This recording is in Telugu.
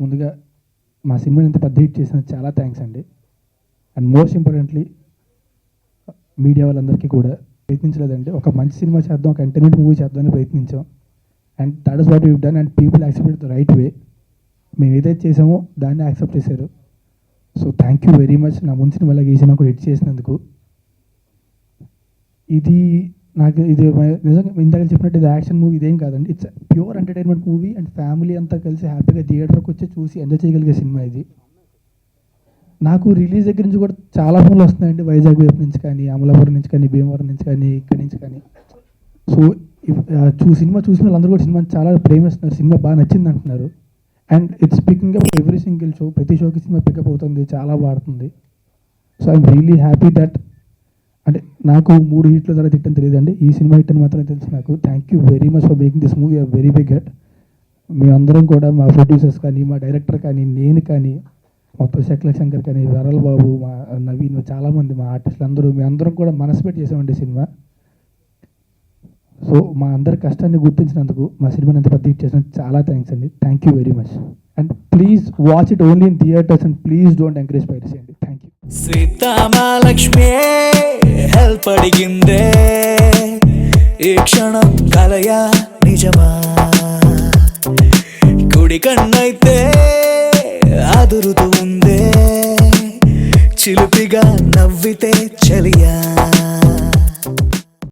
ముందుగా మా సినిమాని ఇంత పెద్ద హిట్ చేసిన చాలా థ్యాంక్స్ అండి. అండ్ మోస్ట్ ఇంపార్టెంట్లీ మీడియా వాళ్ళందరికీ కూడా ప్రయత్నించలేదండి. ఒక మంచి సినిమా చేద్దాం, ఒక ఎంటర్టైన్మెంట్ మూవీ చేద్దామని ప్రయత్నించాం. And that is what you done and people accepted the right way. మేము ఏదైతే చేసామో దాన్ని యాక్సెప్ట్ చేశారు. So thank you very much. నా ముందు సినిమాలాగా ఈ సినిమా కూడా హిట్ చేసినందుకు. ఇది నాకు ఇది నిజంగా ఇందాక చెప్పినట్టు ఇది యాక్షన్ మూవీ ఇదేం కాదండి. It's pure entertainment movie and family అంతా కలిసి హ్యాపీగా థియేటర్కి వచ్చి చూసి ఎంజాయ్ చేయగలిగే సినిమా ఇది. నాకు రిలీజ్ దగ్గర నుంచి కూడా చాలా ఫోన్లు వస్తున్నాయండి, వైజాగ్ వైపు నుంచి కానీ, అమలాపురం నుంచి కానీ, భీమవరం నుంచి కానీ, ఇక్కడి నుంచి కానీ. సో సినిమా చూసిన వాళ్ళందరూ కూడా సినిమాని చాలా ప్రేమిస్తున్నారు, సినిమా బాగా నచ్చింది అంటున్నారు. And it's picking up every single show, ప్రతి షోకి సినిమా పికప్ అవుతుంది, చాలా బాడుతుంది. So I'm really happy that. అంటే నాకు 3 హిట్ల తర్వాత హిట్ అని తెలియదండి, ఈ సినిమా హిట్ అని మాత్రమే తెలుసు నాకు. Thank you very much for making this movie a very big hit. మేమందరం కూడా మా ప్రొడ్యూసర్స్ కానీ, మా డైరెక్టర్ కానీ, నేను కానీ, మొత్తం శక్ల శంకర్ కానీ, వరల్ బాబు, మా నవీన్, చాలామంది మా ఆర్టిస్టులు అందరూ మేమందరం కూడా మనసు పెట్టి చేసామండి సినిమా. సో మా అందరి కష్టాన్ని గుర్తించినందుకు, మా సినిమాని ఎంత పెద్ద హిట్ చేసినందుకు చాలా థ్యాంక్స్ అండి. Thank you very much. And please watch it only in theatres and please don't encourage piracy అండి. Thank you. సీతామహాలక్ష్మి హెల్ప్ అడిగిందే, ఈ క్షణం కలయా నిజమా, కుడి కన్నైతే అదురుతూ ఉందే, చిలిపిగా నవ్వితే చలియా.